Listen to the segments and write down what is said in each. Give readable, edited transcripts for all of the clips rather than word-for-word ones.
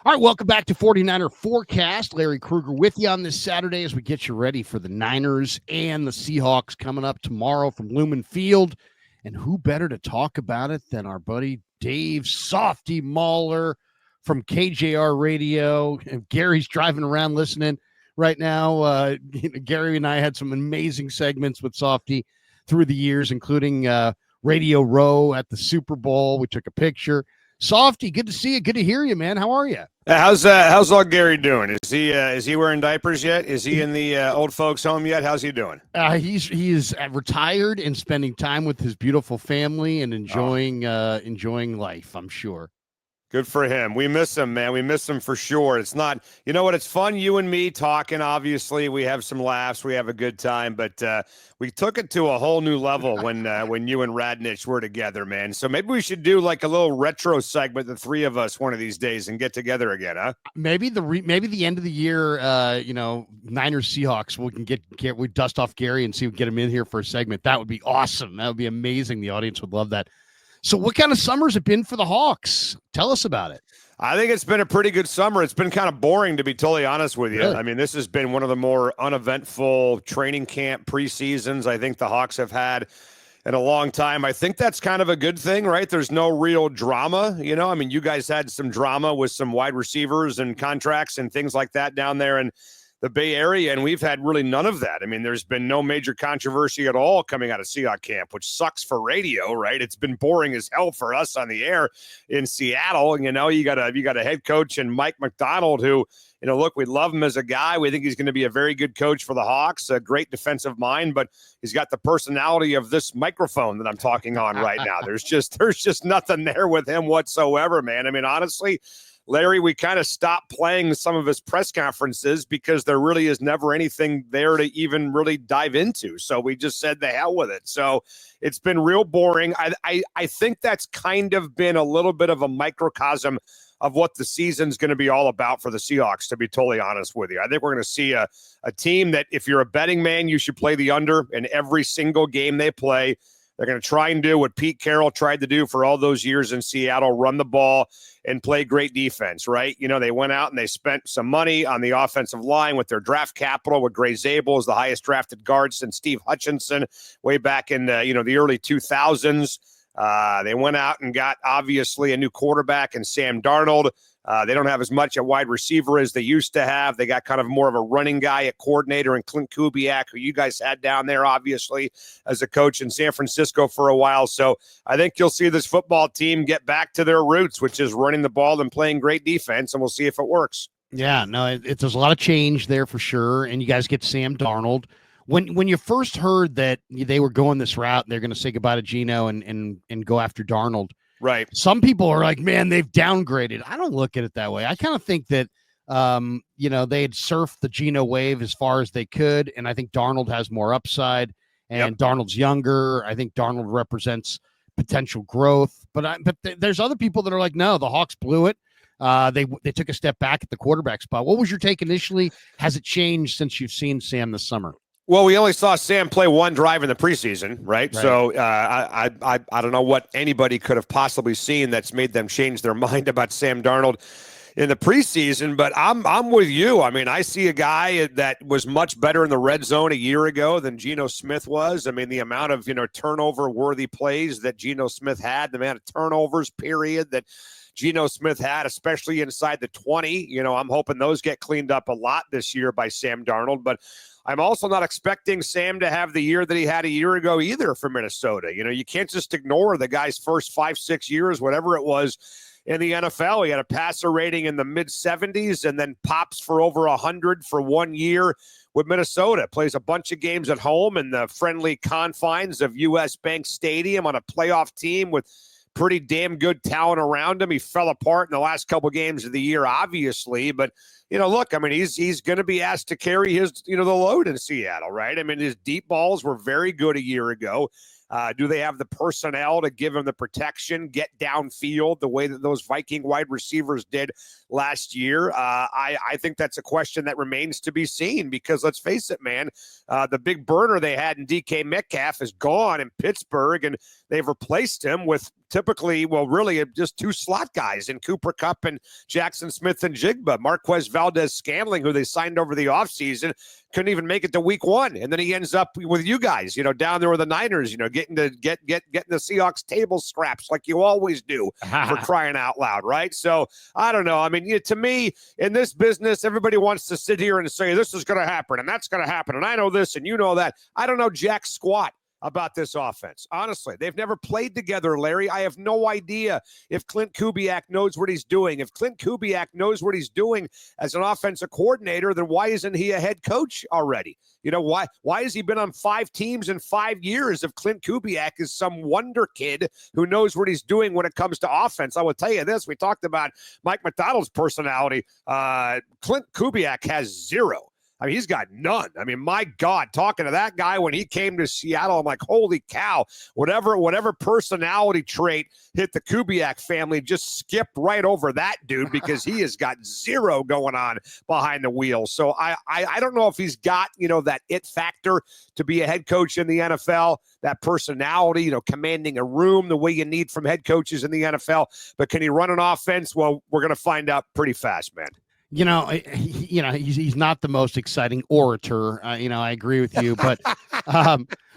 All right, welcome back to 49er Forecast. Larry Krueger with you on this Saturday as we get you ready for the Niners and the Seahawks coming up tomorrow from Lumen Field. And who better to talk about it than our buddy Dave Softy Mahler from KJR Radio. And Gary's driving around listening right now. Gary and I had some amazing segments with Softy through the years, including Radio Row at the Super Bowl. We took a picture. Softy, good to see you. Good to hear you, man. How are you? How's old Gary doing? Is he wearing diapers yet? Is he in the old folks home yet? How's he doing? He is retired and spending time with his beautiful family and enjoying life, I'm sure. Good for him. We miss him, man. We miss him for sure. It's not, you know what? It's fun, you and me talking. Obviously, we have some laughs. We have a good time, but we took it to a whole new level when you and Radnich were together, man. So maybe we should do like a little retro segment, the three of us, one of these days, and get together again, huh? Maybe the end of the year, Niners Seahawks. We can we dust off Gary and see if we get him in here for a segment. That would be awesome. That would be amazing. The audience would love that. So what kind of summer's it been for the Hawks? Tell us about it. I think it's been a pretty good summer. It's been kind of boring, to be totally honest with you. Really? I mean, this has been one of the more uneventful training camp preseasons I think the Hawks have had in a long time. I think that's kind of a good thing, right? There's no real drama, you know? I mean, you guys had some drama with some wide receivers and contracts and things like that down there in the Bay Area, and we've had really none of that. I mean, there's been no major controversy at all coming out of Seahawks camp, which sucks for radio, right? It's been boring as hell for us on the air in Seattle. You know, you got a head coach in Mike Macdonald who, you know, look, we love him as a guy. We think he's going to be a very good coach for the Hawks, a great defensive mind, but he's got the personality of this microphone that I'm talking on right now. There's just nothing there with him whatsoever, man. I mean, honestly, Larry, we kind of stopped playing some of his press conferences because there really is never anything there to even really dive into. So we just said the hell with it. So it's been real boring. I think that's kind of been a little bit of a microcosm of what the season's going to be all about for the Seahawks, to be totally honest with you. I think we're going to see a team that if you're a betting man, you should play the under in every single game they play. They're going to try and do what Pete Carroll tried to do for all those years in Seattle, run the ball and play great defense, right? You know, they went out and they spent some money on the offensive line with their draft capital, with Gray Zabel as the highest drafted guard since Steve Hutchinson way back in, the early 2000s. They went out and got, obviously, a new quarterback in Sam Darnold. They don't have as much at wide receiver as they used to have. They got kind of more of a running guy at coordinator and Clint Kubiak, who you guys had down there, obviously, as a coach in San Francisco for a while. So I think you'll see this football team get back to their roots, which is running the ball and playing great defense, and we'll see if it works. Yeah, no, there's a lot of change there for sure, and you guys get Sam Darnold. When you first heard that they were going this route and they're going to say goodbye to Geno and go after Darnold, right? Some people are like, man, they've downgraded. I don't look at it that way. I kind of think that, they had surfed the Geno wave as far as they could, and I think Darnold has more upside, and Darnold's younger. I think Darnold represents potential growth, but there's other people that are like, no, the Hawks blew it. They took a step back at the quarterback spot. What was your take initially? Has it changed since you've seen Sam this summer? Well, we only saw Sam play one drive in the preseason, right? So I don't know what anybody could have possibly seen that's made them change their mind about Sam Darnold in the preseason. But I'm with you. I mean, I see a guy that was much better in the red zone a year ago than Geno Smith was. I mean, the amount of turnover-worthy plays that Geno Smith had, the amount of turnovers, period, that Geno Smith had, especially inside the 20. I'm hoping those get cleaned up a lot this year by Sam Darnold. But I'm also not expecting Sam to have the year that he had a year ago either for Minnesota. You can't just ignore the guy's first 5-6 years, whatever it was, in the NFL. He had a passer rating in the mid-70s and then pops for over 100 for 1 year with Minnesota. Plays a bunch of games at home in the friendly confines of U.S. Bank Stadium on a playoff team with pretty damn good talent around him. He fell apart in the last couple games of the year, obviously, but look, I mean, he's going to be asked to carry his, the load in Seattle, right? I mean, his deep balls were very good a year ago. Do they have the personnel to give him the protection, get downfield the way that those Viking wide receivers did last year? I think that's a question that remains to be seen because let's face it, man, the big burner they had in DK Metcalf is gone in Pittsburgh, and they've replaced him with typically, well, really just two slot guys in Cooper Kupp and Jackson Smith and Jigba. Marquez Valdez-Scantling, who they signed over the offseason, couldn't even make it to week one. And then he ends up with you guys, down there with the Niners, getting the Seahawks table scraps like you always do for crying out loud, right? So I don't know. I mean, to me, in this business, everybody wants to sit here and say, this is going to happen and that's going to happen. And I know this and you know that. I don't know jack squat about this offense. Honestly, they've never played together, Larry. I have no idea if Clint Kubiak knows what he's doing. If Clint Kubiak knows what he's doing as an offensive coordinator, then why isn't he a head coach already? Why has he been on 5 teams in 5 years if Clint Kubiak is some wonder kid who knows what he's doing when it comes to offense? I will tell you this. We talked about Mike Macdonald's personality. Clint Kubiak has 0. I mean, he's got none. I mean, my God, talking to that guy when he came to Seattle, I'm like, holy cow, whatever personality trait hit the Kubiak family, just skipped right over that dude because he has got 0 going on behind the wheel. So I don't know if he's got, that it factor to be a head coach in the NFL, that personality, commanding a room the way you need from head coaches in the NFL. But can he run an offense? Well, we're going to find out pretty fast, man. He's not the most exciting orator. I agree with you, but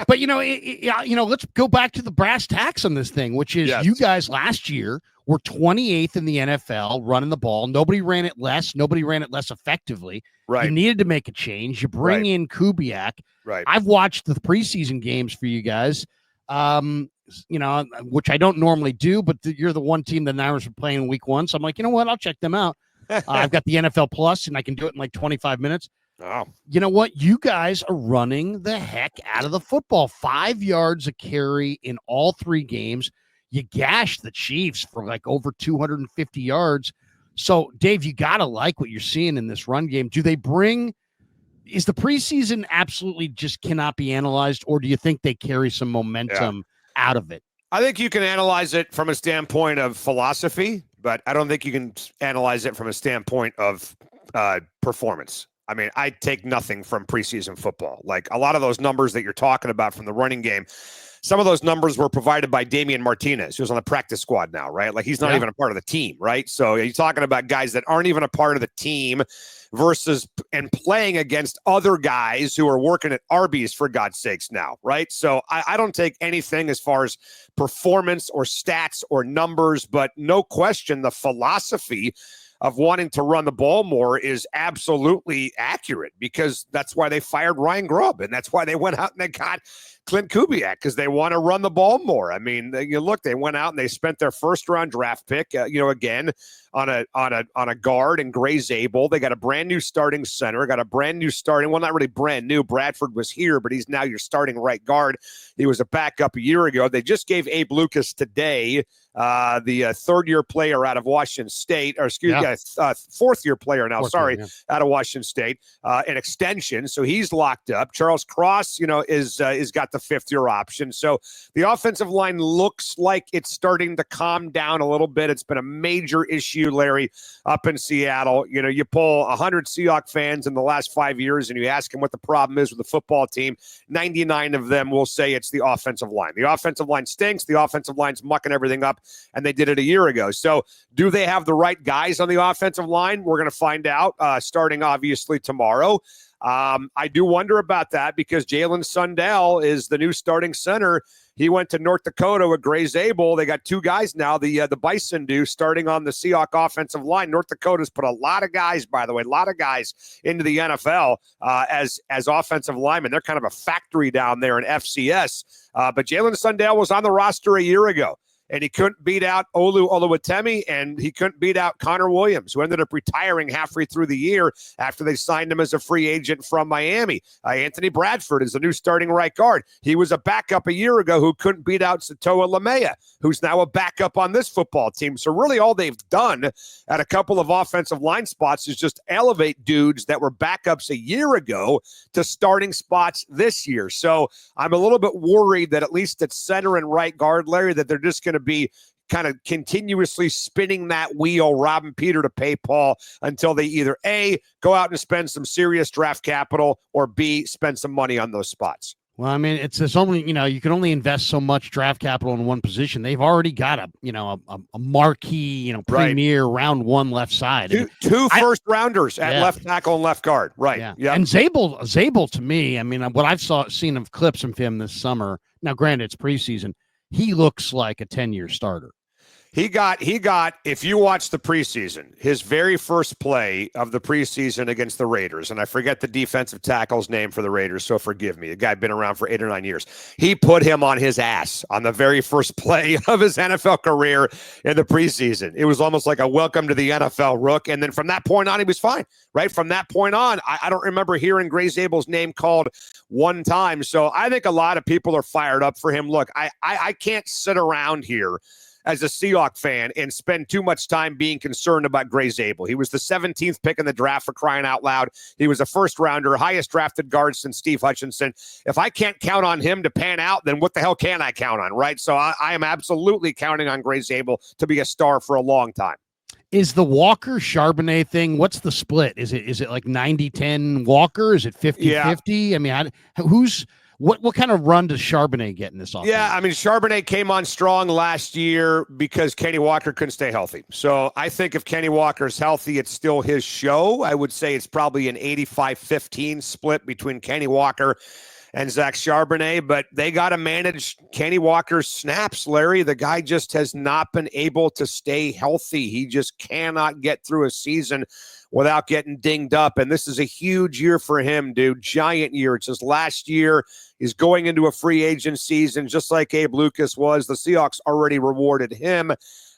let's go back to the brass tacks on this thing, which is You guys last year were 28th in the NFL running the ball. Nobody ran it less. Nobody ran it less effectively. Right. You needed to make a change. You bring in Kubiak. Right. I've watched the preseason games for you guys. Which I don't normally do, but you're the one team the Niners were playing in week 1. So I'm like, you know what? I'll check them out. I've got the NFL Plus, and I can do it in like 25 minutes. Oh. You know what? You guys are running the heck out of the football. 5 yards a carry in all 3 games. You gashed the Chiefs for like over 250 yards. So, Dave, you got to like what you're seeing in this run game. Is the preseason absolutely just cannot be analyzed, or do you think they carry some momentum out of it? I think you can analyze it from a standpoint of philosophy, but I don't think you can analyze it from a standpoint of performance. I mean, I take nothing from preseason football. Like a lot of those numbers that you're talking about from the running game, some of those numbers were provided by Damian Martinez, who's on the practice squad now, right? Like he's not even a part of the team, right? So you're talking about guys that aren't even a part of the team versus and playing against other guys who are working at Arby's, for God's sakes now, right? So I don't take anything as far as performance or stats or numbers, but no question the philosophy of wanting to run the ball more is absolutely accurate because that's why they fired Ryan Grubb and that's why they went out and they got Clint Kubiak because they want to run the ball more. I mean, they went out and they spent their first round draft pick, again on a guard and Gray Zabel. They got a brand new starting center, got a brand new starting. Well, not really brand new. Bradford was here, but he's now your starting right guard. He was a backup a year ago. They just gave Abe Lucas today, the third-year player out of Washington State, or fourth-year player now. Out of Washington State, an extension. So he's locked up. Charles Cross, is got the fifth-year option. So the offensive line looks like it's starting to calm down a little bit. It's been a major issue, Larry, up in Seattle. You pull 100 Seahawks fans in the last 5 years and you ask them what the problem is with the football team, 99 of them will say it's the offensive line. The offensive line stinks. The offensive line's mucking everything up, and they did it a year ago. So do they have the right guys on the offensive line? We're going to find out starting, obviously, tomorrow. I do wonder about that because Jalen Sundell is the new starting center. He went to North Dakota with Gray Zabel. They got 2 guys now, the Bison do, starting on the Seahawks offensive line. North Dakota's put a lot of guys, by the way, into the NFL as offensive linemen. They're kind of a factory down there in FCS. But Jalen Sundell was on the roster a year ago. and he couldn't beat out Olu Oluwatimi, and he couldn't beat out Connor Williams, who ended up retiring halfway through the year after they signed him as a free agent from Miami. Anthony Bradford is the new starting right guard. He was a backup a year ago who couldn't beat out Satoa Lamea, who's now a backup on this football team. So really all they've done at a couple of offensive line spots is just elevate dudes that were backups a year ago to starting spots this year. So I'm a little bit worried that at least at center and right guard, Larry, that they're just going to be kind of continuously spinning that wheel, robbing Peter to pay Paul, until they either A, go out and spend some serious draft capital, or B, spend some money on those spots. Well, I mean, it's only, you can only invest so much draft capital in one position. They've already got a marquee, premier round one left side. Two first rounders at left tackle and left guard. Right. Yeah. Yep. And Zabel to me, I mean, what I've seen of clips of him this summer, now granted it's preseason, he looks like a 10-year starter. He got, if you watch the preseason, his very first play of the preseason against the Raiders, and I forget the defensive tackle's name for the Raiders, so forgive me. The guy been around for 8 or 9 years. He put him on his ass on the very first play of his NFL career in the preseason. It was almost like a welcome to the NFL, Rook. And then from that point on, he was fine, right? From that point on, I don't remember hearing Gray Zabel's name called one time. So I think a lot of people are fired up for him. Look, I can't sit around here as a Seahawks fan and spend too much time being concerned about Gray Zabel. He was the 17th pick in the draft, for crying out loud. He was a first rounder, highest drafted guard since Steve Hutchinson. If I can't count on him to pan out, then what the hell can I count on, right? So I am absolutely counting on Gray Zabel to be a star for a long time. Is the Walker Charbonnet thing, what's the split? Is it like 90-10 Walker? Is it 50-50? Yeah. I mean, what kind of run does Charbonnet get in this offense? Yeah, I mean, Charbonnet came on strong last year because Kenny Walker couldn't stay healthy. So I think if Kenny Walker's healthy, it's still his show. I would say it's probably an 85-15 split between Kenny Walker and Zach Charbonnet, but they got to manage Kenny Walker's snaps, Larry. The guy just has not been able to stay healthy. He just cannot get through a season without getting dinged up. And this is a huge year for him, dude. Giant year. It's his last year. He's going into a free agent season, just like Abe Lucas was. The Seahawks already rewarded him.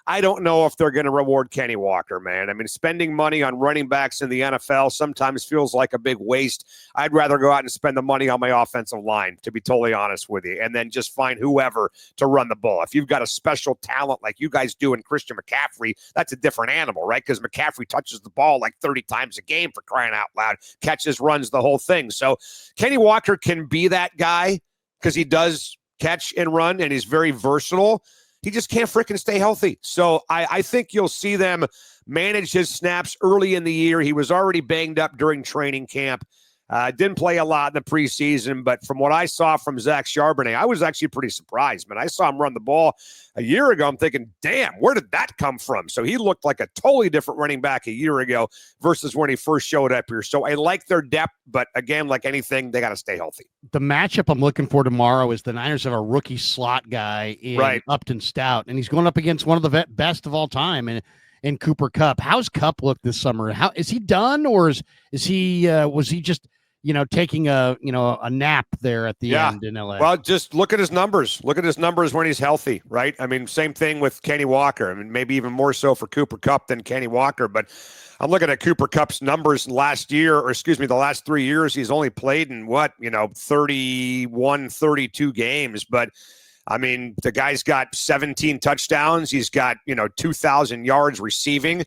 I don't know if they're going to reward Kenny Walker, man. I mean, spending money on running backs in the NFL sometimes feels like a big waste. I'd rather go out and spend the money on my offensive line, to be totally honest with you, and then just find whoever to run the ball. If you've got a special talent like you guys do in Christian McCaffrey, that's a different animal, right? Because McCaffrey touches the ball like 30 times a game, for crying out loud, catches, runs, the whole thing. So Kenny Walker can be that guy because he does catch and run, and he's very versatile. He just can't freaking stay healthy. So I think you'll see them manage his snaps early in the year. He was already banged up during training camp. Didn't play a lot in the preseason, but from what I saw from Zach Charbonnet, I was actually pretty surprised, man. I saw him run the ball a year ago. I'm thinking, damn, where did that come from? So he looked like a totally different running back a year ago versus when he first showed up here. So I like their depth, but again, like anything, they got to stay healthy. The matchup I'm looking for tomorrow is the Niners have a rookie slot guy in Upton Stout, and he's going up against one of the best of all time in Cooper Kupp. How's Kupp look this summer? How is he done, or is he was he just taking a nap there at the end in LA? Well, just look at his numbers. Look at his numbers when he's healthy, right? I mean, same thing with Kenny Walker. I mean, maybe even more so for Cooper Kupp than Kenny Walker. But I'm looking at Cooper Kupp's numbers the last 3 years. He's only played in 31, 32 games. But I mean, the guy's got 17 touchdowns. He's got, 2,000 yards receiving.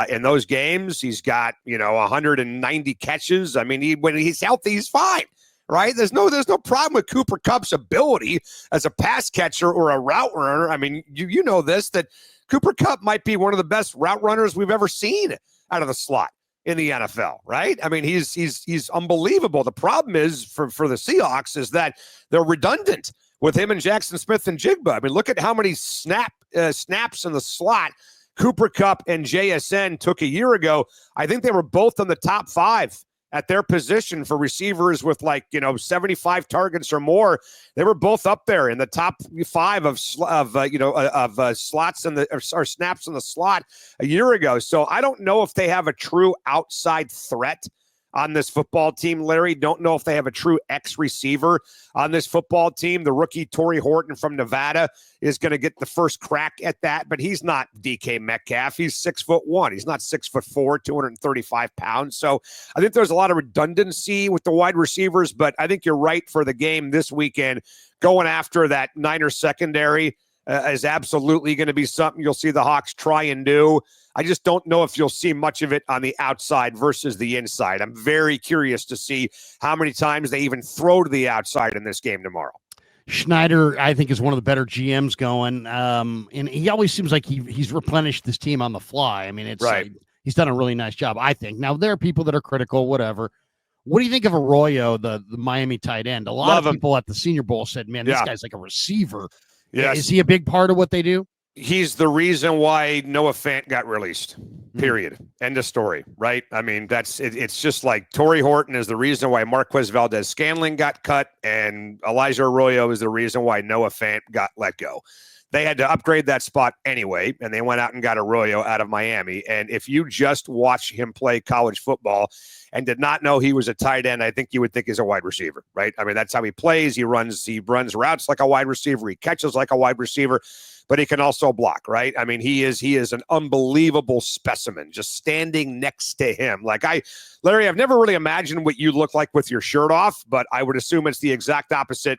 In those games, he's got 190 catches. I mean, when he's healthy, he's fine, right? There's no problem with Cooper Kupp's ability as a pass catcher or a route runner. I mean, you know this, that Cooper Kupp might be one of the best route runners we've ever seen out of the slot in the NFL, right? I mean, he's unbelievable. The problem is for the Seahawks is that they're redundant with him and Jackson Smith and Jigba. I mean, look at how many snaps in the slot Cooper Kupp and JSN took a year ago. I think they were both in the top 5 at their position for receivers with 75 targets or more. They were both up there in the top 5 of slots or snaps in the slot a year ago. So I don't know if they have a true outside threat on this football team, Larry. Don't know if they have a true X receiver on this football team. The rookie Torrey Horton from Nevada is going to get the first crack at that, but he's not DK Metcalf. He's 6'1". He's not 6'4", 235 pounds. So I think there's a lot of redundancy with the wide receivers, but I think you're right for the game this weekend. Going after that Niners secondary is absolutely going to be something you'll see the Hawks try and do. I just don't know if you'll see much of it on the outside versus the inside. I'm very curious to see how many times they even throw to the outside in this game tomorrow. Schneider, I think, is one of the better GMs going. And he always seems like he's replenished this team on the fly. I mean, it's right. He's done a really nice job, I think. Now, there are people that are critical, whatever. What do you think of Arroyo, the Miami tight end? A lot of people at the Senior Bowl said, man, this guy's like a receiver. Yes. Is he a big part of what they do? He's the reason why Noah Fant got released, period. End of story, right? I mean, it's just like Torrey Horton is the reason why Marquez Valdez-Scantling got cut, and Elijah Arroyo is the reason why Noah Fant got let go. They had to upgrade that spot anyway, and they went out and got Arroyo out of Miami. And if you just watch him play college football and did not know he was a tight end, I think you would think he's a wide receiver, right? I mean, that's how he plays. He runs routes like a wide receiver. He catches like a wide receiver, but he can also block, right? I mean, he is an unbelievable specimen. Just standing next to him, Larry, I've never really imagined what you look like with your shirt off, but I would assume it's the exact opposite.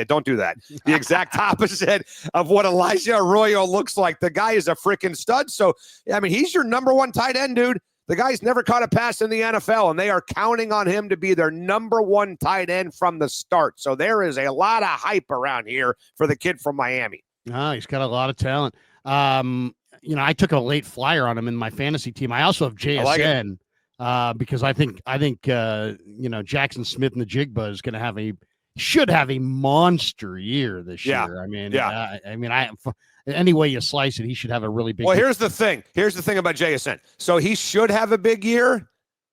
Don't do that. The exact opposite of what Elijah Arroyo looks like. The guy is a freaking stud. So, I mean, he's your number one tight end, dude. The guy's never caught a pass in the NFL, and they are counting on him to be their number one tight end from the start. So there is a lot of hype around here for the kid from Miami. Oh, he's got a lot of talent. I took a late flyer on him in my fantasy team. I also have JSN because I think Jackson Smith and the Jigba is going to should have a monster year this year. I mean, any way you slice it, he should have a really big. Well, here's the thing. Here's the thing about JSN. So he should have a big year,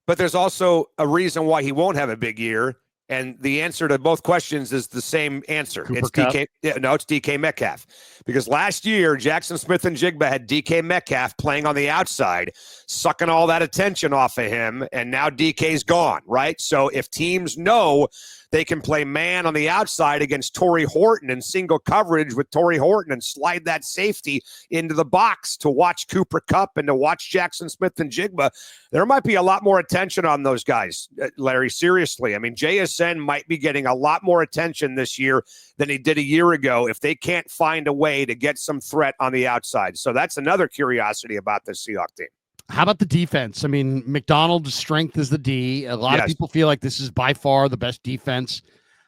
but there's also a reason why he won't have a big year. And the answer to both questions is the same answer. It's DK Metcalf. Because last year, Jackson Smith and Jigba had DK Metcalf playing on the outside, sucking all that attention off of him, and now DK's gone, right? So if teams know they can play man on the outside against Torrey Horton and single coverage with Torrey Horton and slide that safety into the box to watch Cooper Kupp and to watch Jackson Smith and Jigba, there might be a lot more attention on those guys, Larry, seriously. I mean, JSN might be getting a lot more attention this year than he did a year ago if they can't find a way to get some threat on the outside. So that's another curiosity about this Seahawks team. How about the defense? I mean, Macdonald's strength is the D. A lot of people feel like this is by far the best defense,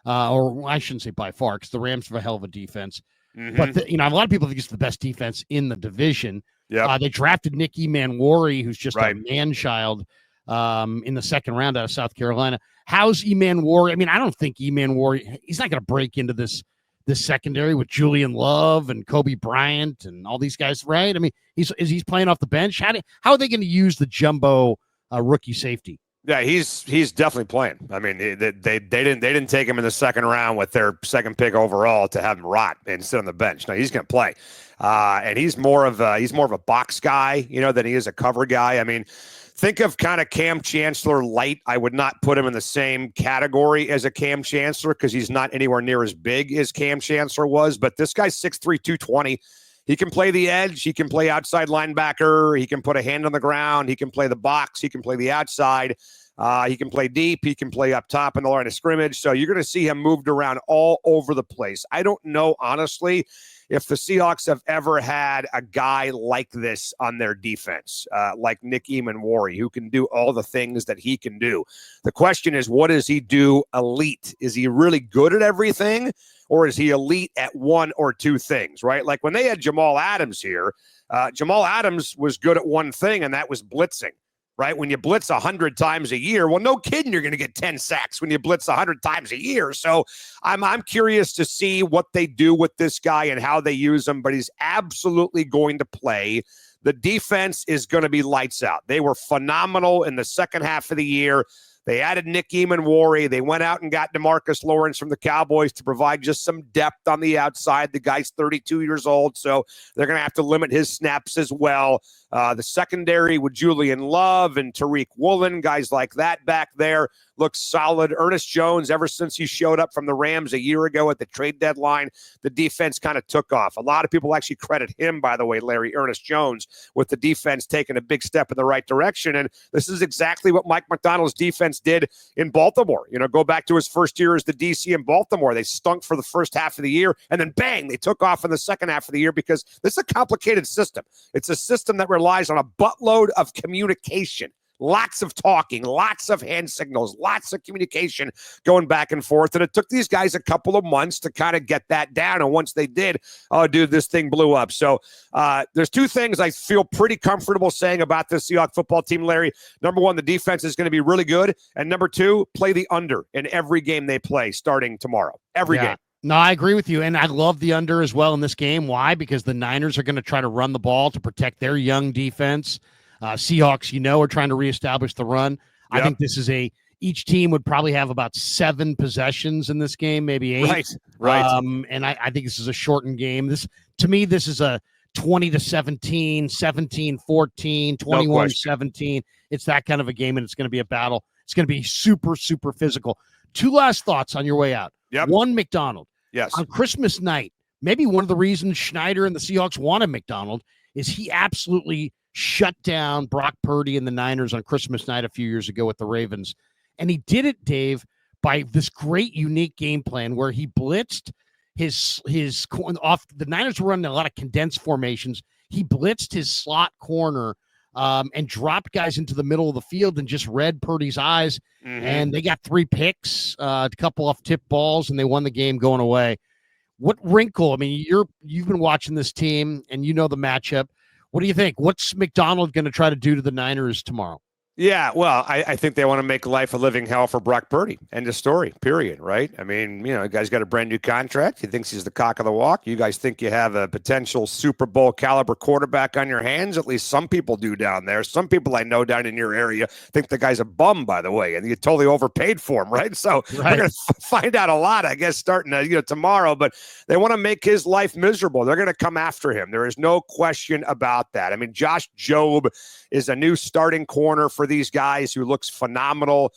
or I shouldn't say by far, because the Rams have a hell of a defense. Mm-hmm. But a lot of people think it's the best defense in the division. Yeah, they drafted Nick Emanwari, who's just a man-child, in the second round out of South Carolina. How's Emanwari? I mean, I don't think Emanwari. He's not going to break into this secondary with Julian Love and Kobe Bryant and all these guys, right? I mean, he's playing off the bench. How are they going to use the jumbo rookie safety? Yeah, he's definitely playing. I mean, they didn't take him in the second round with their second pick overall to have him rot and sit on the bench. No, he's going to play, and he's more of a box guy, than he is a cover guy. I mean, think of kind of Cam Chancellor light. I would not put him in the same category as a Cam Chancellor because he's not anywhere near as big as Cam Chancellor was. But this guy's 6'3", 220. He can play the edge. He can play outside linebacker. He can put a hand on the ground. He can play the box. He can play the outside. He can play deep. He can play up top in the line of scrimmage. So you're going to see him moved around all over the place. I don't know, honestly, if the Seahawks have ever had a guy like this on their defense, like Nick Emanwari, who can do all the things that he can do. The question is, what does he do elite? Is he really good at everything, or is he elite at one or two things, right? Like when they had Jamal Adams here, Jamal Adams was good at one thing, and that was blitzing. Right? When you blitz 100 times a year, well, no kidding, you're going to get 10 sacks when you blitz 100 times a year. So I'm curious to see what they do with this guy and how they use him, but he's absolutely going to play. The defense is going to be lights out. They were phenomenal in the second half of the year. They added Nick Eamon-Warry. They went out and got DeMarcus Lawrence from the Cowboys to provide just some depth on the outside. The guy's 32 years old, so they're going to have to limit his snaps as well. The secondary with Julian Love and Tariq Woolen, guys like that back there, looks solid. Ernest Jones, ever since he showed up from the Rams a year ago at the trade deadline, the defense kind of took off. A lot of people actually credit him, by the way, Larry, Ernest Jones, with the defense taking a big step in the right direction. And this is exactly what Mike Macdonald's defense did in Baltimore. Go back to his first year as the DC in Baltimore. They stunk for the first half of the year, and then bang, they took off in the second half of the year because this is a complicated system. It's a system that relies on a buttload of communication. Lots of talking, lots of hand signals, lots of communication going back and forth. And it took these guys a couple of months to kind of get that down. And once they did, oh, dude, this thing blew up. So there's two things I feel pretty comfortable saying about this Seahawks football team, Larry. Number one, the defense is going to be really good. And number two, play the under in every game they play starting tomorrow. Every game. No, I agree with you. And I love the under as well in this game. Why? Because the Niners are going to try to run the ball to protect their young defense. Seahawks, are trying to reestablish the run. Yep. I think this is each team would probably have about 7 possessions in this game, maybe 8. Right. And I think this is a shortened game. To me, this is a 20-17, 17-14, 21-17. It's that kind of a game, and it's going to be a battle. It's going to be super, super physical. 2 last thoughts on your way out. Yep. One, Macdonald. Yes. On Christmas night, maybe one of the reasons Schneider and the Seahawks wanted Macdonald is he absolutely shut down Brock Purdy and the Niners on Christmas night a few years ago with the Ravens. And he did it, Dave, by this great, unique game plan where he blitzed his off. The Niners were running a lot of condensed formations. He blitzed his slot corner and dropped guys into the middle of the field and just read Purdy's eyes. Mm-hmm. And they got 3 picks, a couple off tip balls, and they won the game going away. What wrinkle? I mean, you've been watching this team and you know the matchup. What do you think? What's Macdonald going to try to do to the Niners tomorrow? Yeah, well, I think they want to make life a living hell for Brock Purdy. End of story, period, right? I mean, the guy's got a brand new contract. He thinks he's the cock of the walk. You guys think you have a potential Super Bowl caliber quarterback on your hands? At least some people do down there. Some people I know down in your area think the guy's a bum, by the way, and you totally overpaid for him, right? So we're going to find out a lot, I guess, starting tomorrow. But they want to make his life miserable. They're going to come after him. There is no question about that. I mean, Josh Jobe is a new starting corner for these guys who looks phenomenal.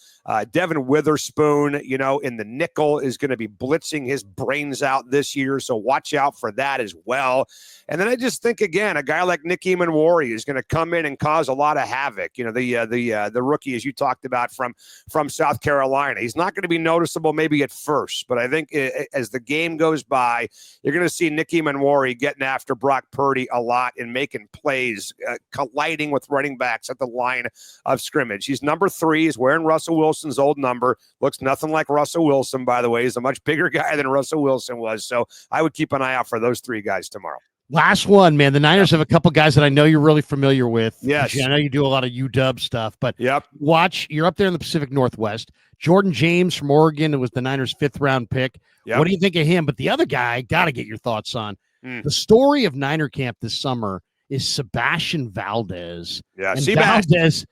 Devin Witherspoon, in the nickel is going to be blitzing his brains out this year. So watch out for that as well. And then I just think, again, a guy like Nick Eamon-Warry is going to come in and cause a lot of havoc. The rookie, as you talked about from South Carolina, he's not going to be noticeable maybe at first, but I think as the game goes by, you're going to see Nick Eamon-Warry getting after Brock Purdy a lot and making plays, colliding with running backs at the line of scrimmage. He's number 3. He's wearing Russell Wilson's old number. Looks nothing like Russell Wilson, by the way. He's a much bigger guy than Russell Wilson was. So I would keep an eye out for those 3 guys tomorrow. Last one, man. The Niners have a couple guys that I know you're really familiar with. Yes. I know you do a lot of UW stuff, but yep. Watch. You're up there in the Pacific Northwest. Jordan James from Oregon, it was the Niners' 5th round pick. Yep. What do you think of him? But the other guy, I got to get your thoughts on. The story of Niner camp this summer is Sebastian Valdez. Yeah, Valdez,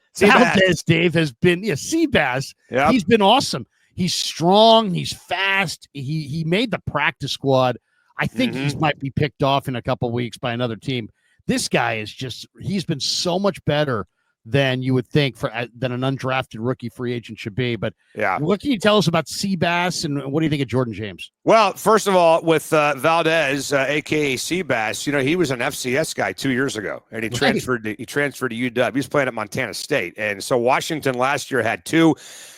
Dave, has been, Seabass. Yep. He's been awesome. He's strong. He's fast. He made the practice squad. I think he might be picked off in a couple weeks by another team. This guy he's been so much better than you would think than an undrafted rookie free agent should be. But what can you tell us about Seabass, and what do you think of Jordan James? Well, first of all, with Valdez, a.k.a. Seabass, he was an FCS guy 2 years ago, and he transferred to UW. He was playing at Montana State. And so Washington last year had 2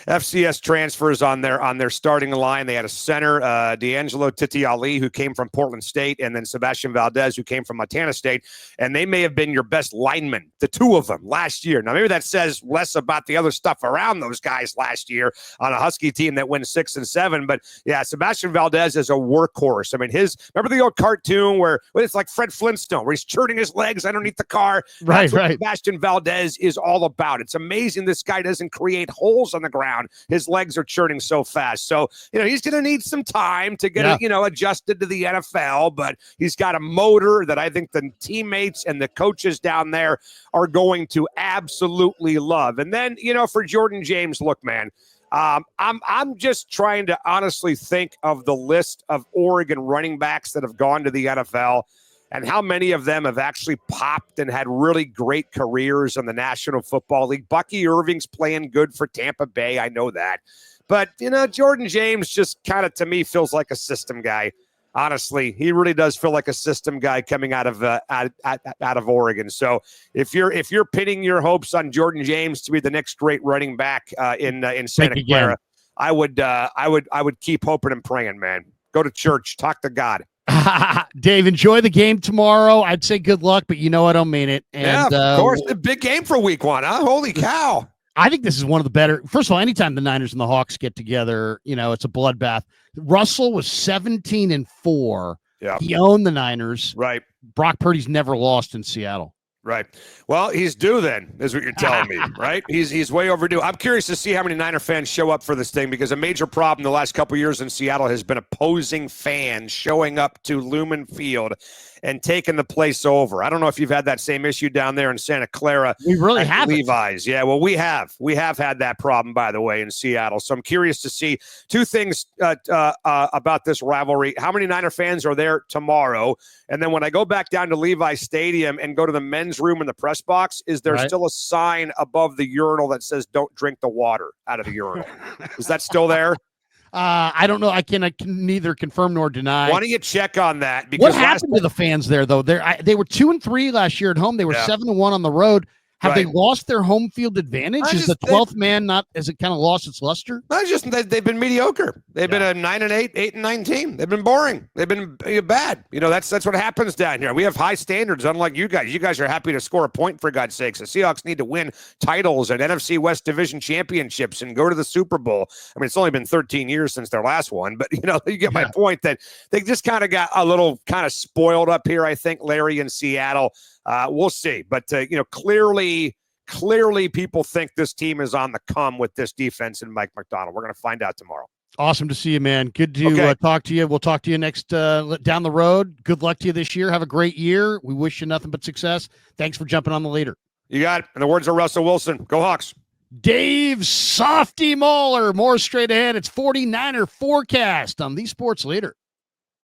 FCS transfers on their starting line. They had a center, D'Angelo Titiali, who came from Portland State, and then Sebastian Valdez, who came from Montana State. And they may have been your best linemen, the 2 of them, last year. Now, maybe that says less about the other stuff around those guys last year on a Husky team that went 6 and 7. But yeah, Sebastian Valdez is a workhorse. I mean, remember the old cartoon where it's like Fred Flintstone, where he's churning his legs underneath the car? That's what Sebastian Valdez is all about. It's amazing this guy doesn't create holes on the ground. His legs are churning so fast. So, he's going to need some time to get, adjusted to the NFL, but he's got a motor that I think the teammates and the coaches down there are going to absolutely absolutely love. And then, for Jordan James, look, man, I'm just trying to honestly think of the list of Oregon running backs that have gone to the NFL and how many of them have actually popped and had really great careers in the National Football League. Bucky Irving's playing good for Tampa Bay. I know that. But, Jordan James just kind of, to me, feels like a system guy. Honestly, he really does feel like a system guy coming out of Oregon. So if you're pinning your hopes on Jordan James to be the next great running back in Santa Clara, I would keep hoping and praying, man. Go to church, talk to God. Dave, enjoy the game tomorrow. I'd say good luck, but I don't mean it. And, of course, a big game for week 1, huh? Holy cow. I think this is one of the better. First of all, anytime the Niners and the Hawks get together, it's a bloodbath. Russell was 17-4. Yeah. He owned the Niners. Right. Brock Purdy's never lost in Seattle. Right. Well, he's due then, is what you're telling me, right? He's way overdue. I'm curious to see how many Niner fans show up for this thing, because a major problem the last couple of years in Seattle has been opposing fans showing up to Lumen Field and taking the place over. I don't know if you've had that same issue down there in Santa Clara. We really have. Levi's. Yeah, well, we have. We have had that problem, by the way, in Seattle. So I'm curious to see two things about this rivalry. How many Niner fans are there tomorrow? And then when I go back down to Levi's Stadium and go to the men's room in the press box, is there still a sign above the urinal that says "Don't drink the water out of the urinal"? Is that still there? I don't know. I can neither confirm nor deny. Why don't you check on that? Because what happened to the fans there, though? They were 2-3 last year at home. They were 7-1 on the road. Have they lost their home field advantage? Is the 12th man not? Has it kind of lost its luster? They've been mediocre. They've been a 9-8, 8-9 team. They've been boring. They've been bad. That's what happens down here. We have high standards, unlike you guys. You guys are happy to score a point, for God's sakes. The Seahawks need to win titles and NFC West Division championships and go to the Super Bowl. I mean, it's only been 13 years since their last one, but you get my point that they just kind of got a little kind of spoiled up here. I think, Larry, in Seattle. We'll see. But, clearly people think this team is on the come with this defense and Mike Macdonald. We're going to find out tomorrow. Awesome to see you, man. Good to talk to you. We'll talk to you next down the road. Good luck to you this year. Have a great year. We wish you nothing but success. Thanks for jumping on the leader. You got it. In the words of Russell Wilson, go Hawks. Dave Softy Mahler. More straight ahead. It's 49er Forecast on the Sports Leader.